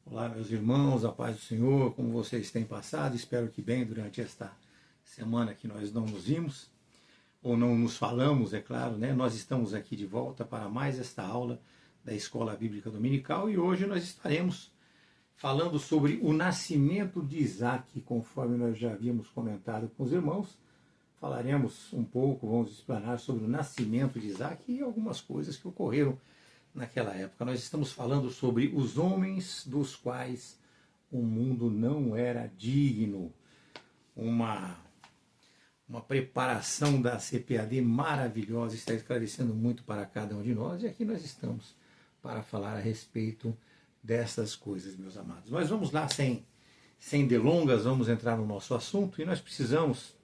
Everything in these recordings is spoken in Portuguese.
Olá, meus irmãos, a paz do Senhor, como vocês têm passado? Espero que bem durante esta semana que nós não nos vimos, ou não nos falamos, é claro, né? Nós estamos aqui de volta para mais esta aula da Escola Bíblica Dominical e hoje nós estaremos falando sobre o nascimento de Isaac, conforme nós já havíamos comentado com os irmãos. Falaremos um pouco, vamos explanar sobre o nascimento de Isaac e algumas coisas que ocorreram naquela época. Nós estamos falando sobre os homens dos quais o mundo não era digno. Uma preparação da CPAD maravilhosa, está esclarecendo muito para cada um de nós, e aqui nós estamos para falar a respeito dessas coisas, meus amados. Mas vamos lá, sem delongas, vamos entrar no nosso assunto, e nós precisamos,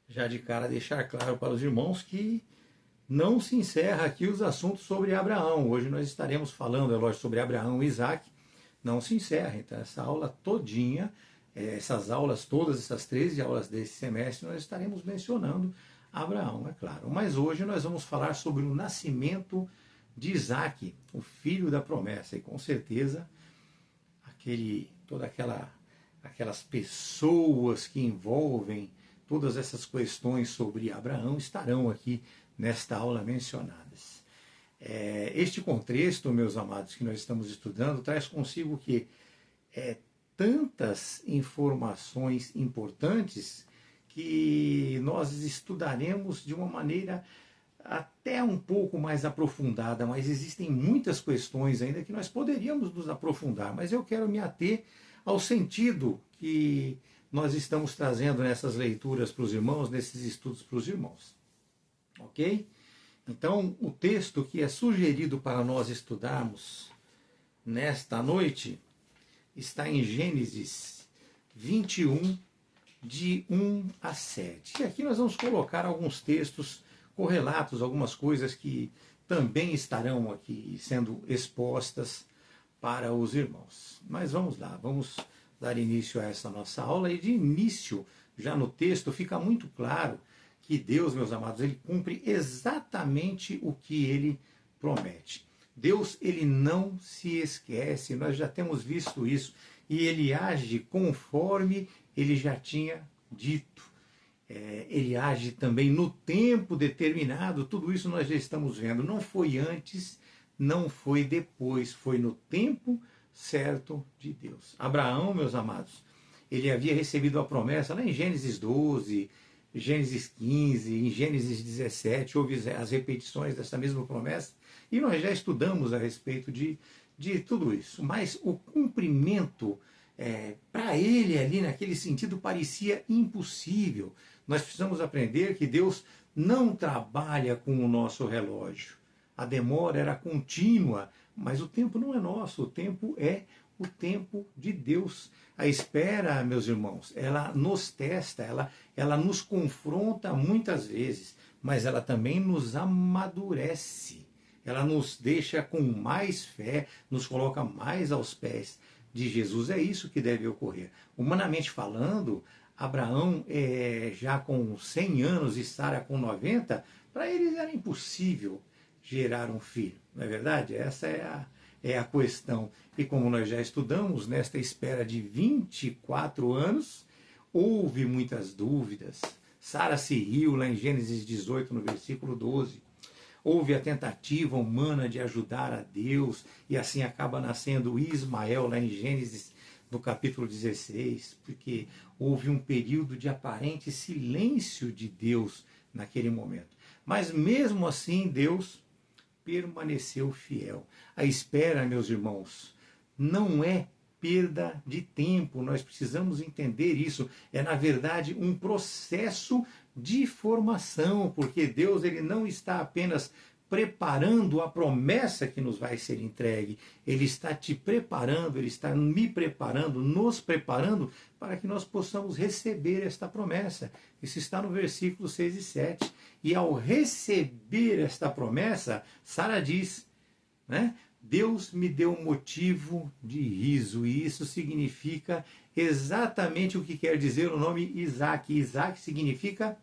já de cara, deixar claro para os irmãos que não se encerra aqui os assuntos sobre Abraão. Hoje nós estaremos falando, é lógico, sobre Abraão e Isaac. Não se encerra. Então, essa aula todinha, essas aulas todas, essas 13 aulas desse semestre, nós estaremos mencionando Abraão, é claro. Mas hoje nós vamos falar sobre o nascimento de Isaac, o filho da promessa. E com certeza, aquelas pessoas que envolvem todas essas questões sobre Abraão estarão aqui nesta aula mencionadas. Este contexto, meus amados, que nós estamos estudando, traz consigo que tantas informações importantes que nós estudaremos de uma maneira até um pouco mais aprofundada, mas existem muitas questões ainda que nós poderíamos nos aprofundar, mas eu quero me ater ao sentido que nós estamos trazendo nessas leituras para os irmãos, nesses estudos para os irmãos. Ok? Então, o texto que é sugerido para nós estudarmos nesta noite está em Gênesis 21, de 1 a 7. E aqui nós vamos colocar alguns textos correlatos, algumas coisas que também estarão aqui sendo expostas para os irmãos. Mas vamos lá, vamos dar início a essa nossa aula. E de início, já no texto, fica muito claro que Deus, meus amados, ele cumpre exatamente o que ele promete. Deus, ele não se esquece, nós já temos visto isso, e ele age conforme ele já tinha dito. Ele age também no tempo determinado, tudo isso nós já estamos vendo. Não foi antes, não foi depois, foi no tempo certo de Deus. Abraão, meus amados, ele havia recebido a promessa lá em Gênesis 12, Gênesis 15, em Gênesis 17, houve as repetições dessa mesma promessa, e nós já estudamos a respeito de tudo isso. Mas o cumprimento, para ele ali, naquele sentido, parecia impossível. Nós precisamos aprender que Deus não trabalha com o nosso relógio. A demora era contínua, mas o tempo não é nosso, o tempo é o tempo de Deus. A espera, meus irmãos, ela nos testa, ela nos confronta muitas vezes, mas ela também nos amadurece. Ela nos deixa com mais fé, nos coloca mais aos pés de Jesus. É isso que deve ocorrer. Humanamente falando, Abraão, já com 100 anos e Sara com 90, para eles era impossível gerar um filho. Não é verdade? Essa é a questão. E como nós já estudamos, nesta espera de 24 anos, houve muitas dúvidas. Sara se riu lá em Gênesis 18, no versículo 12. Houve a tentativa humana de ajudar a Deus, e assim acaba nascendo Ismael, lá em Gênesis, no capítulo 16, porque houve um período de aparente silêncio de Deus naquele momento. Mas mesmo assim, Deus permaneceu fiel. A espera, meus irmãos, não é perda de tempo. Nós precisamos entender isso. É, na verdade, um processo de formação, porque Deus, ele não está apenas preparando a promessa que nos vai ser entregue. Ele está te preparando, ele está me preparando, nos preparando para que nós possamos receber esta promessa. Isso está no versículo 6 e 7. E ao receber esta promessa, Sara diz, né? Deus me deu motivo de riso, e isso significa exatamente o que quer dizer o nome Isaac. Isaac significa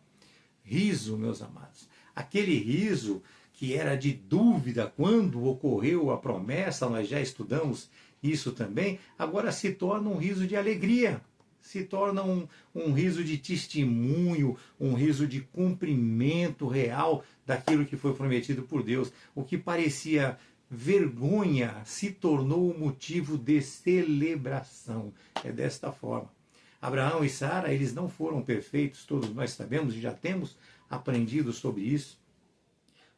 riso, meus amados. Aquele riso que era de dúvida quando ocorreu a promessa, nós já estudamos isso também, agora se torna um riso de alegria, se torna um riso de testemunho, um riso de cumprimento real daquilo que foi prometido por Deus. O que parecia vergonha se tornou motivo de celebração. É desta forma. Abraão e Sara, eles não foram perfeitos, todos nós sabemos e já temos aprendido sobre isso.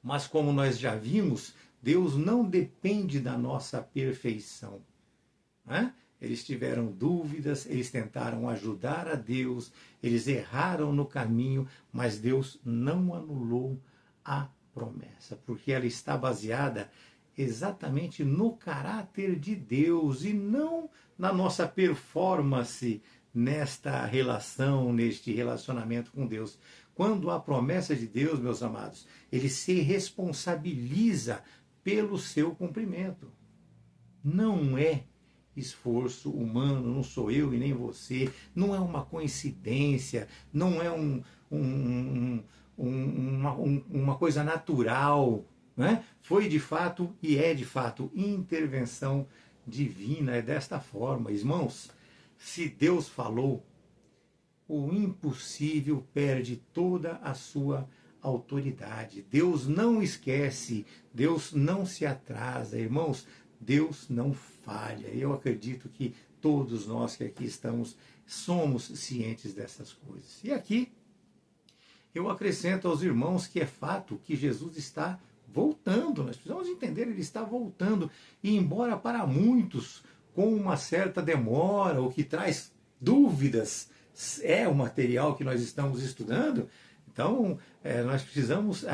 Mas como nós já vimos, Deus não depende da nossa perfeição. Né? Eles tiveram dúvidas, eles tentaram ajudar a Deus, eles erraram no caminho, mas Deus não anulou a promessa, porque ela está baseada exatamente no caráter de Deus e não na nossa performance nesta relação, neste relacionamento com Deus. Quando a promessa de Deus, meus amados, ele se responsabiliza pelo seu cumprimento. Não é esforço humano, não sou eu e nem você, não é uma coincidência, não é uma coisa natural, né? Foi de fato e é de fato intervenção divina, é desta forma. Irmãos, se Deus falou, o impossível perde toda a sua autoridade. Deus não esquece, Deus não se atrasa, irmãos, Deus não falha. Eu acredito que todos nós que aqui estamos somos cientes dessas coisas. E aqui eu acrescento aos irmãos que é fato que Jesus está voltando. Nós precisamos entender, ele está voltando. E embora para muitos com uma certa demora, o que traz dúvidas, é o material que nós estamos estudando, então nós precisamos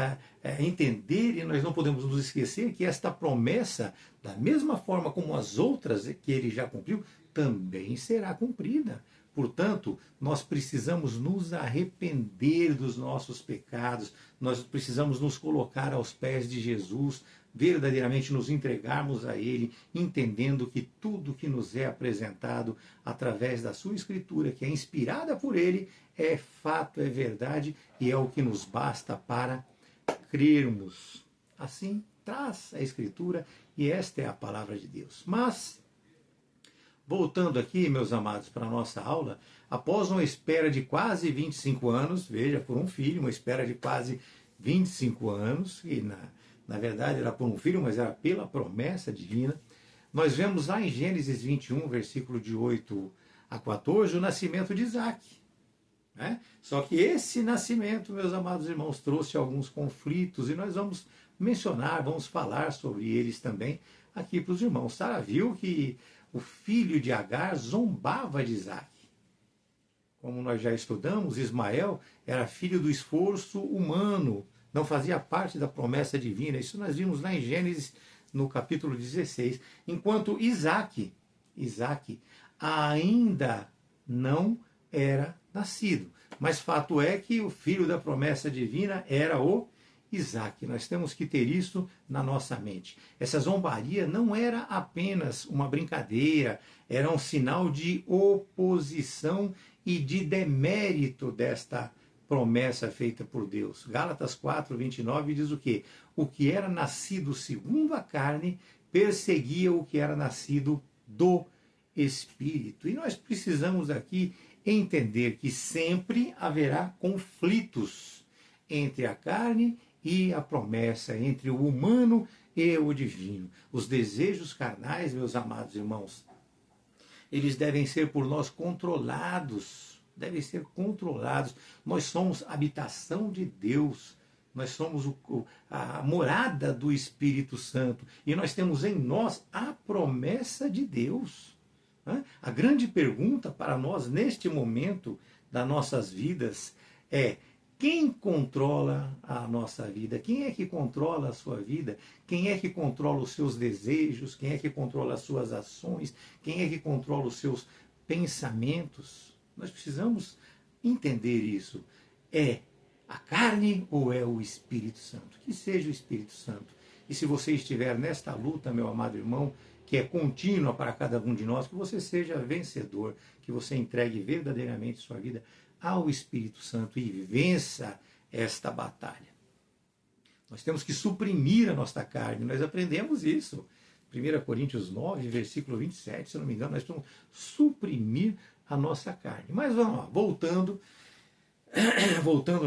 entender e nós não podemos nos esquecer que esta promessa, da mesma forma como as outras que ele já cumpriu, também será cumprida. Portanto, nós precisamos nos arrepender dos nossos pecados, nós precisamos nos colocar aos pés de Jesus, verdadeiramente nos entregarmos a Ele, entendendo que tudo que nos é apresentado através da sua Escritura, que é inspirada por Ele, é fato, é verdade e é o que nos basta para crermos. Assim, traz a Escritura e esta é a palavra de Deus. Mas, voltando aqui, meus amados, para a nossa aula, após uma espera de quase 25 anos, veja, por um filho, uma espera de quase 25 anos, e na verdade era por um filho, mas era pela promessa divina, nós vemos lá em Gênesis 21, versículo de 8 a 14, o nascimento de Isaac. Né? Só que esse nascimento, meus amados irmãos, trouxe alguns conflitos, e nós vamos mencionar, vamos falar sobre eles também aqui para os irmãos. Sara viu que o filho de Agar zombava de Isaac. Como nós já estudamos, Ismael era filho do esforço humano, não fazia parte da promessa divina. Isso nós vimos lá em Gênesis, no capítulo 16. Enquanto Isaac ainda não era nascido. Mas fato é que o filho da promessa divina era o Isaac. Nós temos que ter isso na nossa mente. Essa zombaria não era apenas uma brincadeira, era um sinal de oposição e de demérito desta promessa feita por Deus. Gálatas 4:29 diz o quê? O que era nascido segundo a carne perseguia o que era nascido do Espírito. E nós precisamos aqui entender que sempre haverá conflitos entre a carne e a promessa, entre o humano e o divino. Os desejos carnais, meus amados irmãos, eles devem ser por nós controlados, devem ser controlados. Nós somos habitação de Deus, nós somos a morada do Espírito Santo e nós temos em nós a promessa de Deus. A grande pergunta para nós neste momento das nossas vidas é: quem controla a nossa vida? Quem é que controla a sua vida? Quem é que controla os seus desejos? Quem é que controla as suas ações? Quem é que controla os seus pensamentos? Nós precisamos entender isso. É a carne ou é o Espírito Santo? Que seja o Espírito Santo. E se você estiver nesta luta, meu amado irmão, que é contínua para cada um de nós, que você seja vencedor, que você entregue verdadeiramente sua vida ao Espírito Santo e vença esta batalha. Nós temos que suprimir a nossa carne. Nós aprendemos isso. 1 Coríntios 9, versículo 27, se eu não me engano, nós temos que suprimir a nossa carne. Mas vamos lá, voltando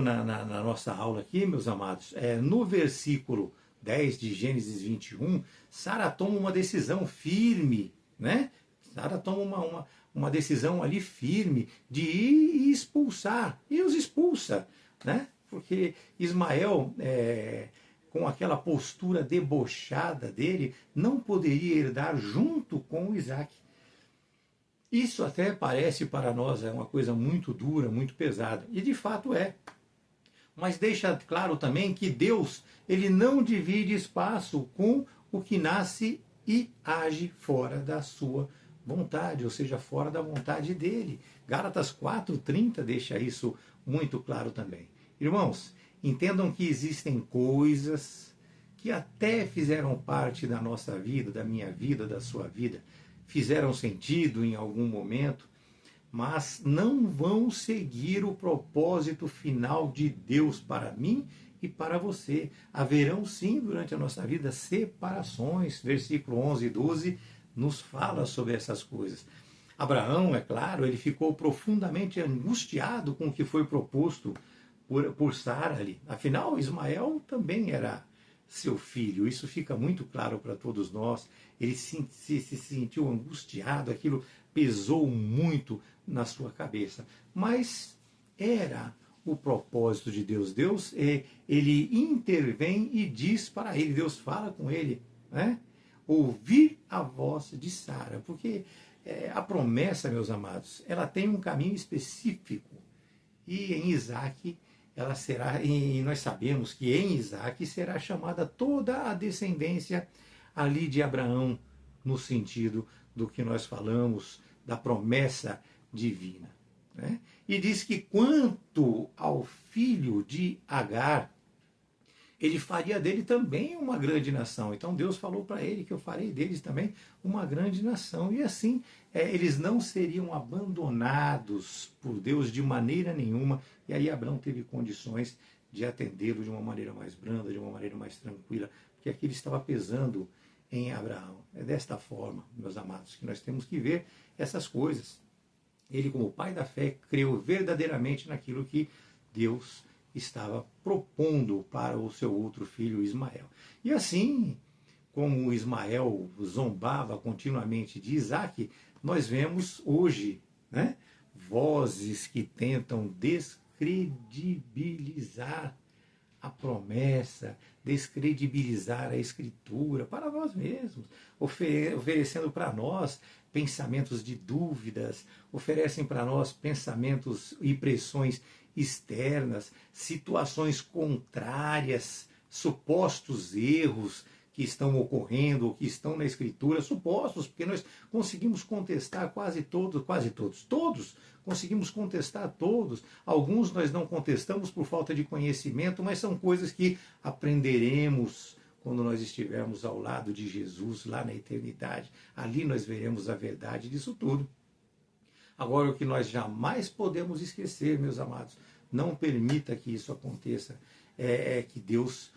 na nossa aula aqui, meus amados, no versículo 10 de Gênesis 21, Sara toma uma decisão firme, né? Sara toma uma decisão ali firme de ir e expulsar, e os expulsa, né? Porque Ismael, com aquela postura debochada dele, não poderia herdar junto com Isaac. Isso até parece para nós uma coisa muito dura, muito pesada, e de fato é. Mas deixa claro também que Deus, ele não divide espaço com o que nasce e age fora da sua vontade, ou seja, fora da vontade dele. Gálatas 4:30 deixa isso muito claro também. Irmãos, entendam que existem coisas que até fizeram parte da nossa vida, da minha vida, da sua vida, fizeram sentido em algum momento, mas não vão seguir o propósito final de Deus para mim e para você. Haverão sim durante a nossa vida separações. Versículo 11 e 12 nos fala sobre essas coisas. Abraão, é claro, ele ficou profundamente angustiado com o que foi proposto por Sara ali. Afinal, Ismael também era seu filho. Isso fica muito claro para todos nós. Ele se sentiu angustiado, aquilo pesou muito na sua cabeça. Mas era o propósito de Deus. Deus, ele intervém e diz para ele, Deus fala com ele, né? Ouvir a voz de Sara. Porque a promessa, meus amados, ela tem um caminho específico. E em Isaac, ela será, e nós sabemos que em Isaac será chamada toda a descendência ali de Abraão, no sentido do que nós falamos, da promessa divina. Né? E diz que quanto ao filho de Agar, ele faria dele também uma grande nação. Então Deus falou para ele que eu farei deles também uma grande nação. E assim, eles não seriam abandonados por Deus de maneira nenhuma. E aí Abraão teve condições de atendê-lo de uma maneira mais branda, de uma maneira mais tranquila, porque aquilo estava pesando em Abraão. É desta forma, meus amados, que nós temos que ver essas coisas. Ele, como pai da fé, creu verdadeiramente naquilo que Deus estava propondo para o seu outro filho Ismael. E assim, como Ismael zombava continuamente de Isaac, nós vemos hoje, né, vozes que tentam descredibilizar a promessa, descredibilizar a Escritura para nós mesmos, oferecendo para nós pensamentos de dúvidas, oferecem para nós pensamentos e pressões externas, situações contrárias, supostos erros que estão ocorrendo ou que estão na Escritura, supostos, porque nós conseguimos contestar todos conseguimos contestar todos. Alguns nós não contestamos por falta de conhecimento, mas são coisas que aprenderemos quando nós estivermos ao lado de Jesus, lá na eternidade. Ali nós veremos a verdade disso tudo. Agora, o que nós jamais podemos esquecer, meus amados, não permita que isso aconteça, é que Deus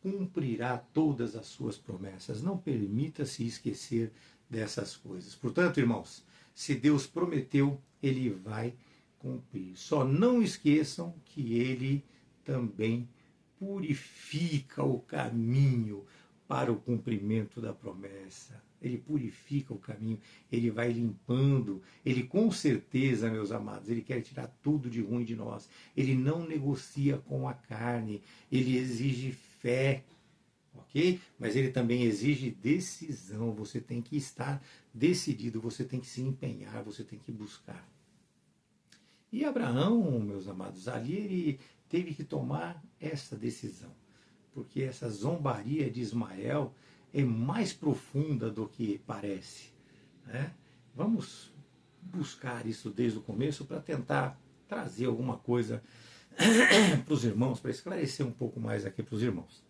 cumprirá todas as suas promessas. Não permita-se esquecer dessas coisas. Portanto, irmãos, se Deus prometeu, Ele vai cumprir. Só não esqueçam que Ele também purifica o caminho para o cumprimento da promessa. Ele purifica o caminho, ele vai limpando, ele com certeza, meus amados, ele quer tirar tudo de ruim de nós. Ele não negocia com a carne, ele exige fé, ok? Mas ele também exige decisão. Você tem que estar decidido, você tem que se empenhar, você tem que buscar. E Abraão, meus amados, ali ele teve que tomar essa decisão, porque essa zombaria de Ismael é mais profunda do que parece. Né? Vamos buscar isso desde o começo para tentar trazer alguma coisa para os irmãos, para esclarecer um pouco mais aqui para os irmãos.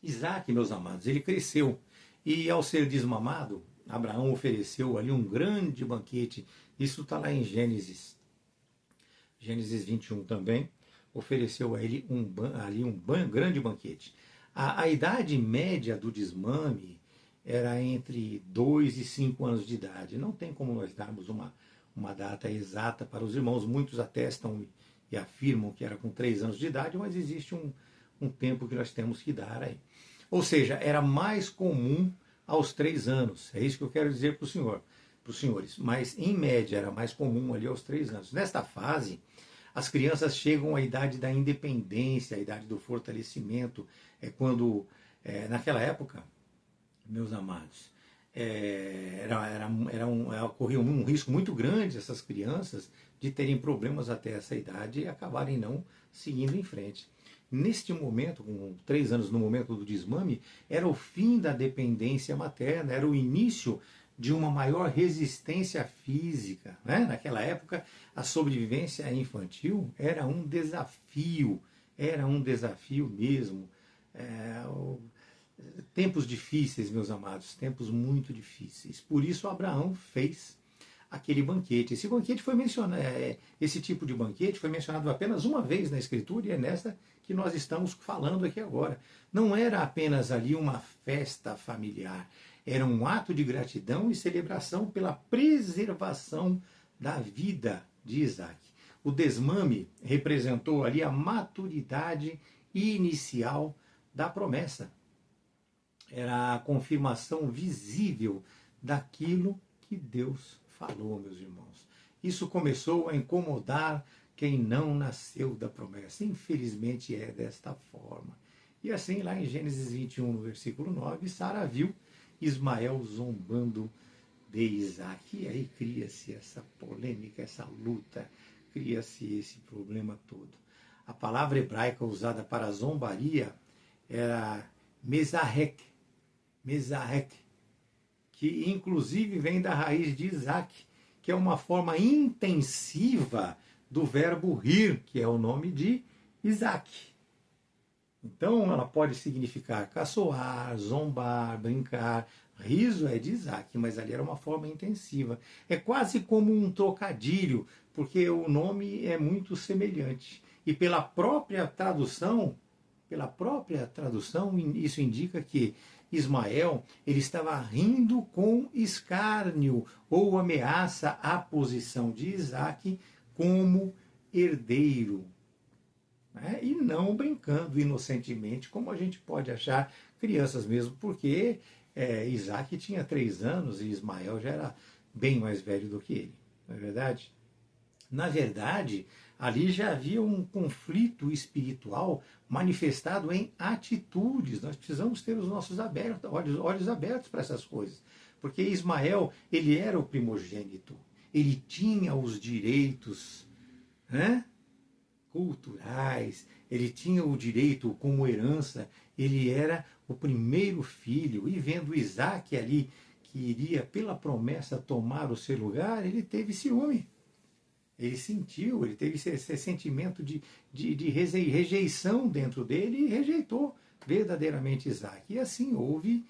Isaac, meus amados, ele cresceu e ao ser desmamado, Abraão ofereceu ali um grande banquete. Isso está lá em Gênesis Gênesis 21 também, ofereceu a ele grande banquete. A idade média do desmame era entre 2 e 5 anos de idade. Não tem como nós darmos uma data exata para os irmãos. Muitos atestam e afirmam que era com 3 anos de idade, mas existe um tempo que nós temos que dar aí. Ou seja, era mais comum aos 3 anos. É isso que eu quero dizer para os senhores. Mas, em média, era mais comum ali aos 3 anos. Nesta fase, as crianças chegam à idade da independência, à idade do fortalecimento. É quando, naquela época, meus amados, ocorria um risco muito grande essas crianças de terem problemas até essa idade e acabarem não seguindo em frente. Neste momento, com 3 anos no momento do desmame, era o fim da dependência materna, era o início de uma maior resistência física. Né? Naquela época, a sobrevivência infantil era um desafio mesmo. Tempos difíceis, meus amados, tempos muito difíceis. Por isso Abraão fez aquele banquete. Esse banquete foi mencionado, esse tipo de banquete foi mencionado apenas uma vez na Escritura e é nessa que nós estamos falando aqui agora. Não era apenas ali uma festa familiar, era um ato de gratidão e celebração pela preservação da vida de Isaac. O desmame representou ali a maturidade inicial da promessa. Era a confirmação visível daquilo que Deus falou, meus irmãos. Isso começou a incomodar quem não nasceu da promessa. Infelizmente é desta forma. E assim, lá em Gênesis 21, no versículo 9, Sara viu Ismael zombando de Isaac. E aí cria-se essa polêmica, essa luta, cria-se esse problema todo. A palavra hebraica usada para zombaria era mesarek, que inclusive vem da raiz de Isaac, que é uma forma intensiva do verbo rir, que é o nome de Isaac. Então ela pode significar caçoar, zombar, brincar. Riso é de Isaac, mas ali era uma forma intensiva. É quase como um trocadilho, porque o nome é muito semelhante. E pela própria tradução, isso indica que Ismael ele estava rindo com escárnio ou ameaça à posição de Isaac como herdeiro. Né? E não brincando inocentemente, como a gente pode achar crianças mesmo, porque Isaac tinha 3 anos e Ismael já era bem mais velho do que ele. Não é verdade? Na verdade, ali já havia um conflito espiritual manifestado em atitudes. Nós precisamos ter os nossos olhos abertos para essas coisas. Porque Ismael, ele era o primogênito. Ele tinha os direitos, né, culturais. Ele tinha o direito como herança. Ele era o primeiro filho. E vendo Isaac ali, que iria pela promessa tomar o seu lugar, ele teve ciúme. Ele sentiu, ele teve esse sentimento de rejeição dentro dele e rejeitou verdadeiramente Isaac. E assim houve,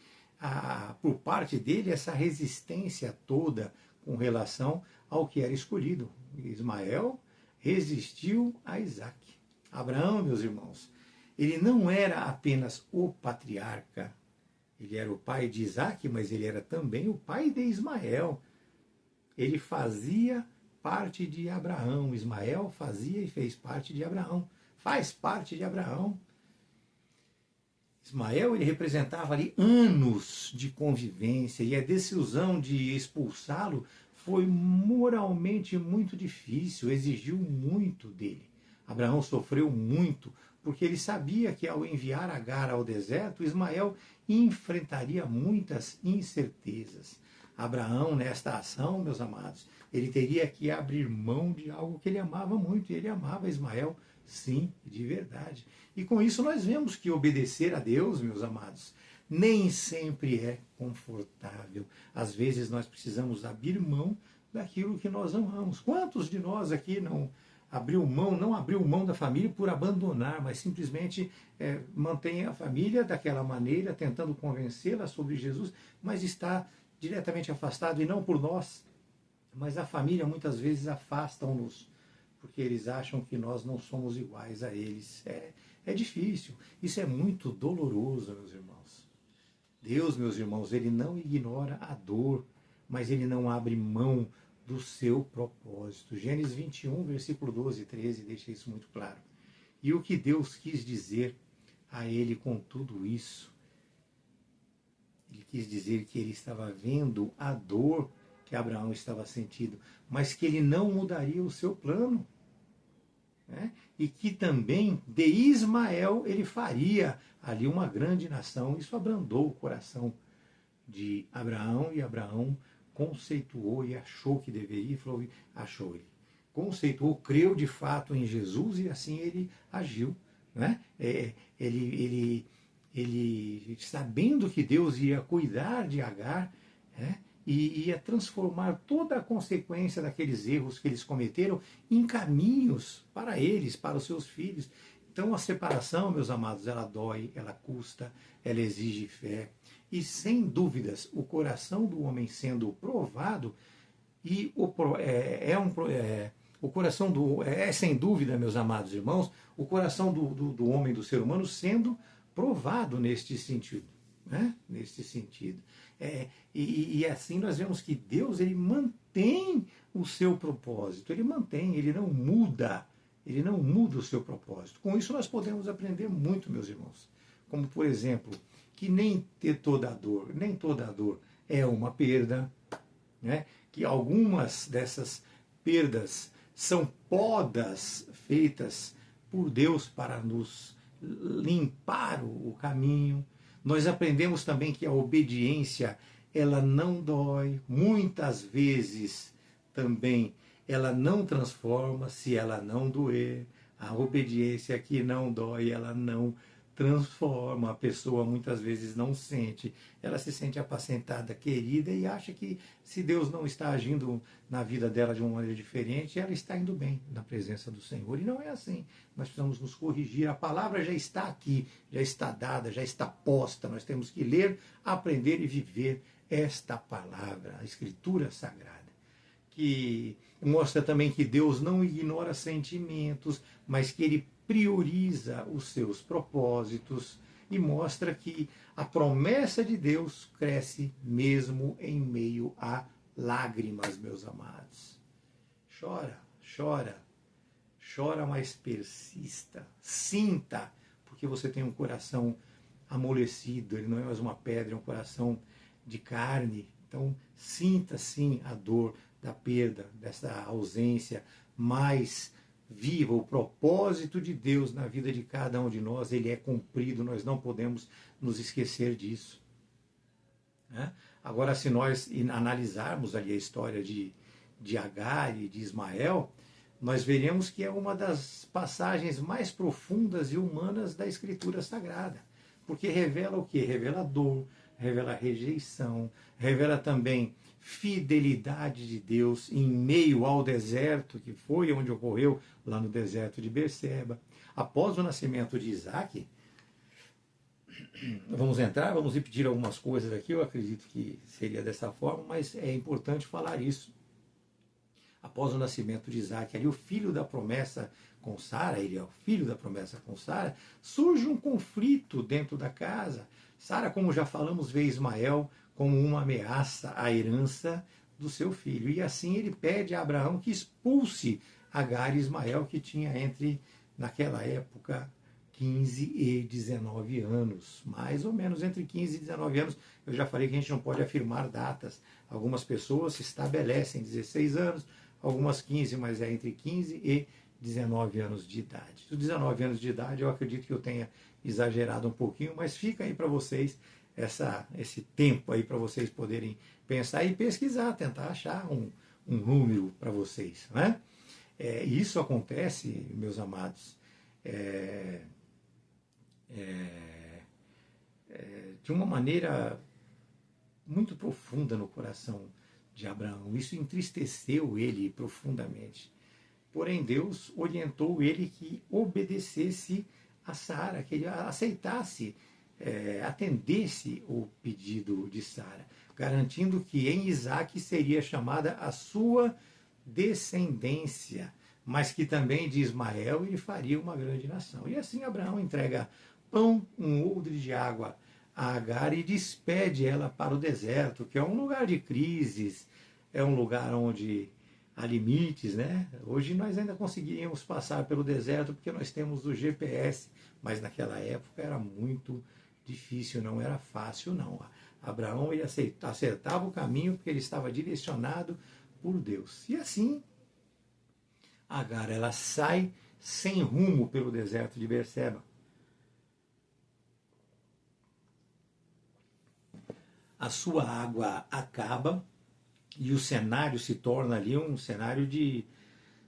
por parte dele, essa resistência toda com relação ao que era escolhido. Ismael resistiu a Isaac. Abraão, meus irmãos, ele não era apenas o patriarca. Ele era o pai de Isaac, mas ele era também o pai de Ismael. Ele fazia parte de Abraão. Ismael fazia e fez parte de Abraão. Faz parte de Abraão. Ismael ele representava ali anos de convivência e a decisão de expulsá-lo foi moralmente muito difícil, exigiu muito dele. Abraão sofreu muito porque ele sabia que ao enviar Agar ao deserto, Ismael enfrentaria muitas incertezas. Abraão, nesta ação, meus amados, ele teria que abrir mão de algo que ele amava muito. E ele amava Ismael, sim, de verdade. E com isso nós vemos que obedecer a Deus, meus amados, nem sempre é confortável. Às vezes nós precisamos abrir mão daquilo que nós amamos. Quantos de nós aqui não abriu mão da família por abandonar, mas simplesmente mantém a família daquela maneira, tentando convencê-la sobre Jesus, mas está diretamente afastado, e não por nós, mas a família muitas vezes afastam-nos porque eles acham que nós não somos iguais a eles. É difícil, isso é muito doloroso, meus irmãos. Deus, meus irmãos, ele não ignora a dor, mas ele não abre mão do seu propósito. Gênesis 21, versículo 12 e 13 deixa isso muito claro. E o que Deus quis dizer a ele com tudo isso? Ele quis dizer que ele estava vendo a dor que Abraão estava sentindo, mas que ele não mudaria o seu plano. Né? E que também de Ismael ele faria ali uma grande nação. Isso abrandou o coração de Abraão, e Abraão conceituou e achou que deveria, achou ele. Conceituou, creu de fato em Jesus e assim ele agiu. Né? Ele sabendo que Deus ia cuidar de Agar, né? E ia transformar toda a consequência daqueles erros que eles cometeram em caminhos para eles, para os seus filhos. Então a separação, meus amados, ela dói, ela custa, ela exige fé. E sem dúvidas, o coração do homem sendo provado, e o coração sem dúvida, meus amados irmãos, o coração do homem, do ser humano, sendo provado neste sentido. Né? Neste sentido. E assim nós vemos que Deus ele mantém o seu propósito, ele mantém, ele não muda o seu propósito. Com isso nós podemos aprender muito, meus irmãos. Como, por exemplo, que nem toda dor é uma perda, né? Que algumas dessas perdas são podas feitas por Deus para nos limpar o caminho. Nós aprendemos também que a obediência, ela não dói, muitas vezes também ela não transforma se ela não doer. A obediência que não dói, ela não transforma. A pessoa muitas vezes não sente, ela se sente apacentada, querida, e acha que se Deus não está agindo na vida dela de uma maneira diferente, ela está indo bem na presença do Senhor. E não é assim. Nós precisamos nos corrigir. A palavra já está aqui, já está dada, já está posta. Nós temos que ler, aprender e viver esta palavra, a Escritura Sagrada, que mostra também que Deus não ignora sentimentos, mas que Ele prioriza os seus propósitos, e mostra que a promessa de Deus cresce mesmo em meio a lágrimas, meus amados. Chora, mas persista. Sinta, porque você tem um coração amolecido, ele não é mais uma pedra, é um coração de carne. Então, sinta sim a dor da perda, dessa ausência, mas viva o propósito de Deus na vida de cada um de nós, ele é cumprido, nós não podemos nos esquecer disso. Né? Agora, se nós analisarmos ali a história de Agar e de Ismael, nós veremos que é uma das passagens mais profundas e humanas da Escritura Sagrada, porque revela o quê? Revela a dor, revela a rejeição, revela também fidelidade de Deus em meio ao deserto, que foi onde ocorreu lá no deserto de Berseba. Após o nascimento de Isaac, vamos repetir algumas coisas aqui, eu acredito que seria dessa forma, mas é importante falar isso. Após o nascimento de Isaac, ali o filho da promessa com Sara, ele é o filho da promessa com Sara, surge um conflito dentro da casa. Sara, como já falamos, vê Ismael como uma ameaça à herança do seu filho. E assim ele pede a Abraão que expulse Agar e Ismael, que tinha naquela época, 15 e 19 anos. Mais ou menos entre 15 e 19 anos. Eu já falei que a gente não pode afirmar datas. Algumas pessoas se estabelecem 16 anos, algumas 15, mas é entre 15 e 19 anos de idade. Os 19 anos de idade eu acredito que eu tenha exagerado um pouquinho, mas fica aí para vocês esse tempo aí para vocês poderem pensar e pesquisar, tentar achar um número para vocês. Né? Isso acontece, meus amados, de uma maneira muito profunda no coração de Abraão. Isso entristeceu ele profundamente. Porém, Deus orientou ele que obedecesse a Sara, que ele aceitasse, atendesse o pedido de Sara, garantindo que em Isaac seria chamada a sua descendência. mas que também de Ismael ele faria uma grande nação. E assim Abraão entrega pão, um odre de água a Agar e despede ela para o deserto, que é um lugar de crises, é um lugar onde há limites, né? Hoje nós ainda conseguiríamos passar pelo deserto porque nós temos o GPS, mas naquela época era muito difícil, não era fácil não. Abraão ele acertava o caminho porque ele estava direcionado por Deus. E assim, Agar ela sai sem rumo pelo deserto de Berseba. A sua água acaba e o cenário se torna ali um cenário de,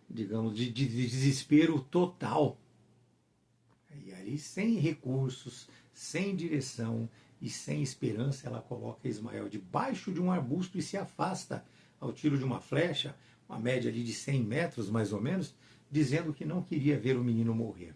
digamos, de desespero total. E ali, sem recursos, sem direção e sem esperança, ela coloca Ismael debaixo de um arbusto e se afasta ao tiro de uma flecha, uma média ali de 100 metros mais ou menos, dizendo que não queria ver o menino morrer.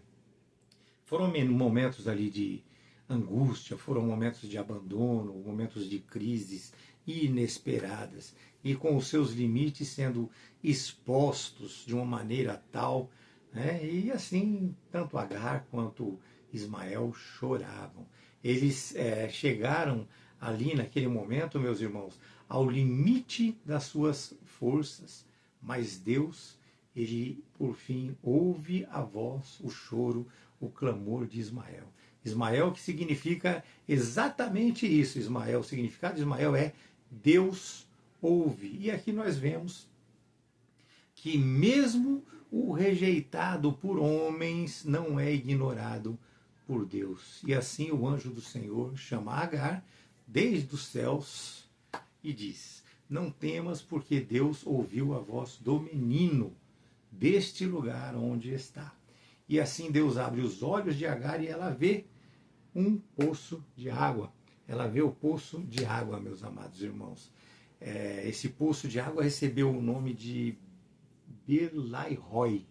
Foram momentos ali de angústia, foram momentos de abandono, momentos de crises inesperadas e com os seus limites sendo expostos de uma maneira tal, né? E assim, tanto Agar quanto Ismael choravam. Eles chegaram ali naquele momento, meus irmãos, ao limite das suas forças, mas Deus, ele por fim ouve a voz, o choro, o clamor de Ismael. Ismael que significa exatamente isso. Ismael, o significado de Ismael é Deus ouve. E aqui nós vemos que mesmo o rejeitado por homens não é ignorado por Deus. E assim o anjo do Senhor chama Agar desde os céus e diz: não temas, porque Deus ouviu a voz do menino deste lugar onde está. E assim Deus abre os olhos de Agar e ela vê um poço de água. Ela vê o poço de água, meus amados irmãos. Esse poço de água recebeu o nome de Berlairoi.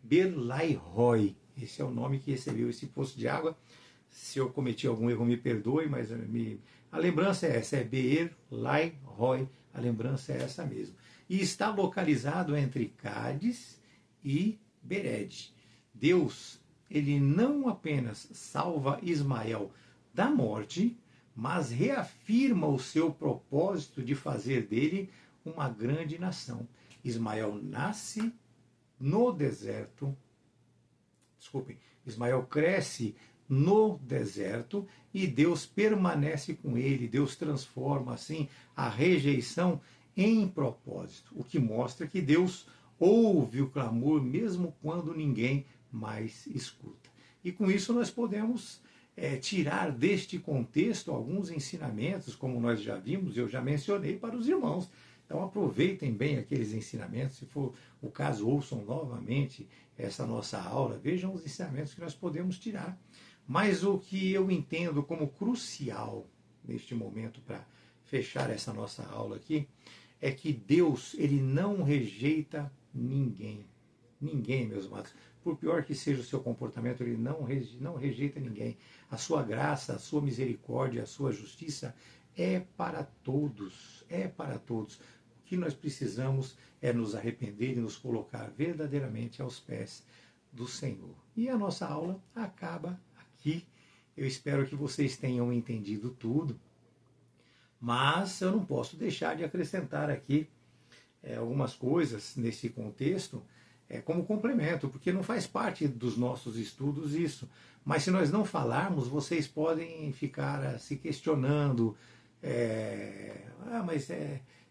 Berlairoi. Esse é o nome que recebeu esse poço de água. Se eu cometi algum erro, me perdoe, mas a lembrança é essa, é Berlairoi. A lembrança é essa mesmo. E está localizado entre Cádiz e Bered. Deus, ele não apenas salva Ismael da morte, mas reafirma o seu propósito de fazer dele uma grande nação. Ismael nasce no deserto, Ismael cresce no deserto e Deus permanece com ele, Deus transforma assim a rejeição em propósito, o que mostra que Deus ouve o clamor mesmo quando ninguém mais escuta. E com isso nós podemos tirar deste contexto alguns ensinamentos, como nós já vimos, eu já mencionei para os irmãos. Então aproveitem bem aqueles ensinamentos, se for o caso, ouçam novamente essa nossa aula, vejam os ensinamentos que nós podemos tirar. Mas o que eu entendo como crucial neste momento para fechar essa nossa aula aqui, é que Deus, ele não rejeita ninguém. Ninguém, meus amados. Por pior que seja o seu comportamento, ele não rejeita ninguém. A sua graça, a sua misericórdia, a sua justiça é para todos. É para todos. O que nós precisamos é nos arrepender e nos colocar verdadeiramente aos pés do Senhor. E a nossa aula acaba aqui. Eu espero que vocês tenham entendido tudo. Mas eu não posso deixar de acrescentar aqui algumas coisas nesse contexto como complemento, porque não faz parte dos nossos estudos isso. Mas se nós não falarmos, vocês podem ficar se questionando.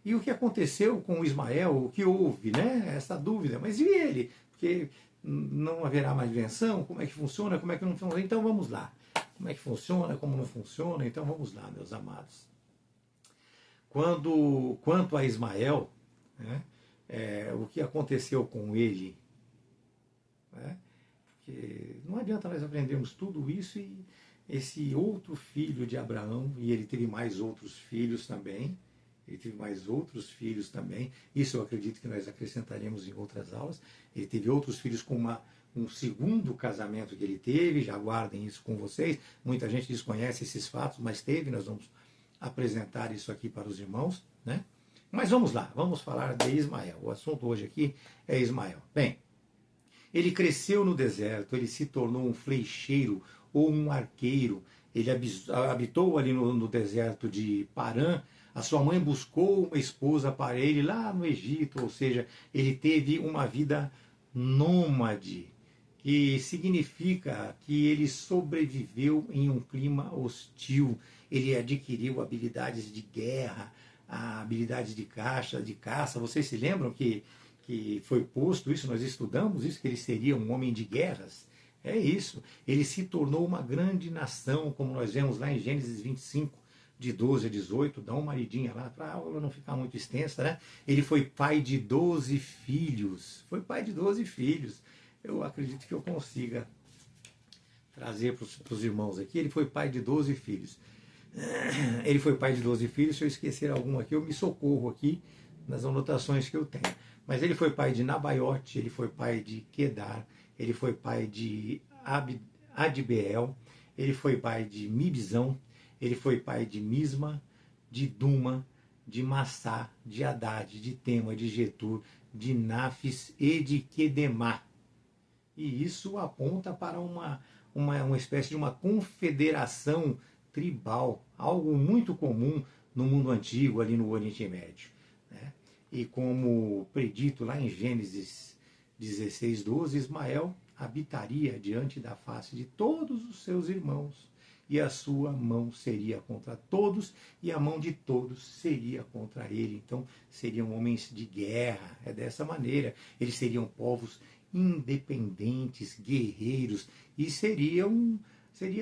E o que aconteceu com Ismael? O que houve, né? Essa dúvida. Mas e ele? Porque não haverá mais invenção? Como é que funciona? Como é que não funciona? Então vamos lá. Como é que funciona? Como não funciona? Então vamos lá, meus amados. Quanto a Ismael, né, o que aconteceu com ele, né, porque não adianta nós aprendermos tudo isso e esse outro filho de Abraão, e ele teve mais outros filhos também, isso eu acredito que nós acrescentaremos em outras aulas. Ele teve outros filhos com um segundo casamento que ele teve, já guardem isso com vocês, muita gente desconhece esses fatos, mas teve, nós vamos apresentar isso aqui para os irmãos, né? Mas vamos lá, vamos falar de Ismael. O assunto hoje aqui é Ismael. Bem, ele cresceu no deserto, ele se tornou um flecheiro ou um arqueiro. Ele habitou ali no deserto de Parã. A sua mãe buscou uma esposa para ele lá no Egito, ou seja, ele teve uma vida nômade, que significa que ele sobreviveu em um clima hostil. Ele adquiriu habilidades de guerra, habilidades de caça. Vocês se lembram que foi posto isso, nós estudamos isso, que ele seria um homem de guerras? É isso. Ele se tornou uma grande nação, como nós vemos lá em Gênesis 25, de 12 a 18, dá uma lidinha lá, para a aula não ficar muito extensa, né? Ele foi pai de 12 filhos. Foi pai de 12 filhos. Eu acredito que eu consiga trazer para os irmãos aqui. Ele foi pai de 12 filhos. Ele foi pai de 12 filhos. Se eu esquecer algum aqui, eu me socorro aqui nas anotações que eu tenho. Mas ele foi pai de Nabaiote, ele foi pai de Quedar, ele foi pai de Adbeel, ele foi pai de Mibzão, ele foi pai de Misma, de Duma, de Massá, de Haddad, de Tema, de Getur, de Nafis e de Quedemá. E isso aponta para uma espécie de uma confederação tribal, algo muito comum no mundo antigo, ali no Oriente Médio, né? E como predito lá em Gênesis 16, 12, Ismael habitaria diante da face de todos os seus irmãos, e a sua mão seria contra todos, e a mão de todos seria contra ele. Então, seriam homens de guerra, é dessa maneira. Eles seriam povos independentes, guerreiros, e seria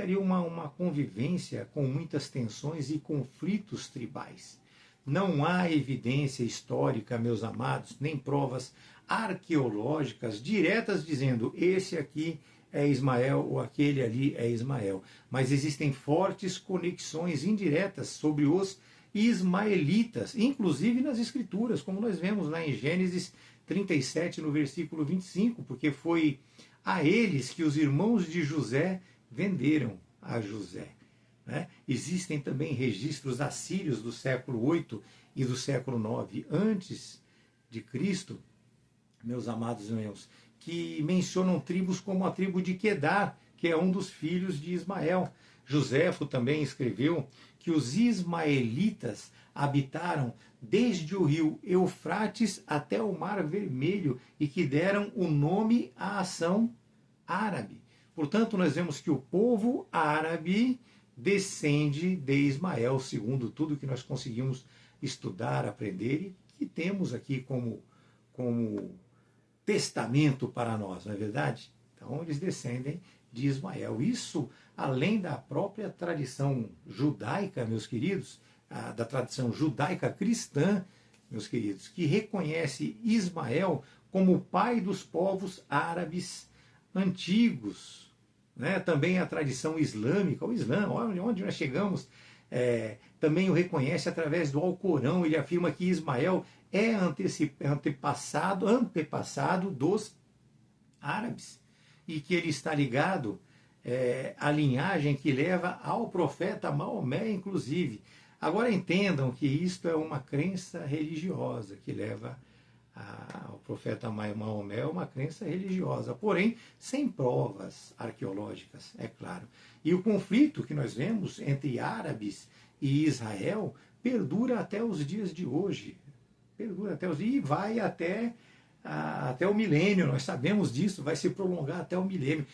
ali uma convivência com muitas tensões e conflitos tribais. Não há evidência histórica, meus amados, nem provas arqueológicas diretas dizendo esse aqui é Ismael ou aquele ali é Ismael. Mas existem fortes conexões indiretas sobre os ismaelitas, inclusive nas escrituras, como nós vemos lá em Gênesis 37, no versículo 25, porque foi a eles que os irmãos de José venderam a José, né? Existem também registros assírios do século 8 e do século 9 antes de Cristo, meus amados irmãos, que mencionam tribos como a tribo de Quedar, que é um dos filhos de Ismael. Joséfo também escreveu que os ismaelitas habitaram desde o rio Eufrates até o Mar Vermelho e que deram o nome à ação árabe. Portanto, nós vemos que o povo árabe descende de Ismael, segundo tudo que nós conseguimos estudar, aprender e que temos aqui como testamento para nós, não é verdade? Então, eles descendem de Ismael. Isso, além da própria tradição judaica, meus queridos, da tradição judaica cristã, meus queridos, que reconhece Ismael como o pai dos povos árabes antigos, né? Também a tradição islâmica, o Islã, onde nós chegamos, também o reconhece através do Alcorão. Ele afirma que Ismael é antepassado dos árabes e que ele está ligado à linhagem que leva ao profeta Maomé, inclusive. Agora entendam que isto é uma crença religiosa que leva ao profeta Maomé, é uma crença religiosa, porém sem provas arqueológicas, é claro. E o conflito que nós vemos entre árabes e Israel perdura até os dias de hoje. E vai até o milênio, nós sabemos disso, vai se prolongar até o milênio.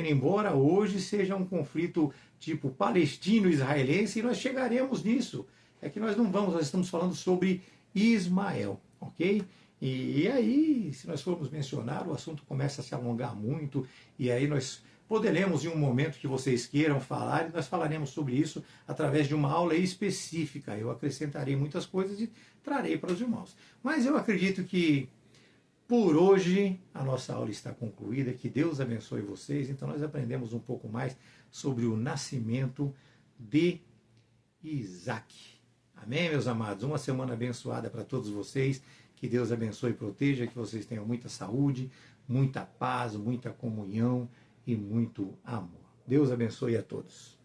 Embora hoje seja um conflito tipo palestino-israelense, e nós chegaremos nisso. É que nós não vamos, nós estamos falando sobre Ismael, ok? E aí, se nós formos mencionar, o assunto começa a se alongar muito, e aí nós poderemos, em um momento que vocês queiram falar, e nós falaremos sobre isso através de uma aula específica. Eu acrescentarei muitas coisas e trarei para os irmãos. Mas eu acredito que, por hoje, a nossa aula está concluída. Que Deus abençoe vocês. Então, nós aprendemos um pouco mais sobre o nascimento de Isaac. Amém, meus amados? Uma semana abençoada para todos vocês. Que Deus abençoe e proteja, que vocês tenham muita saúde, muita paz, muita comunhão e muito amor. Deus abençoe a todos.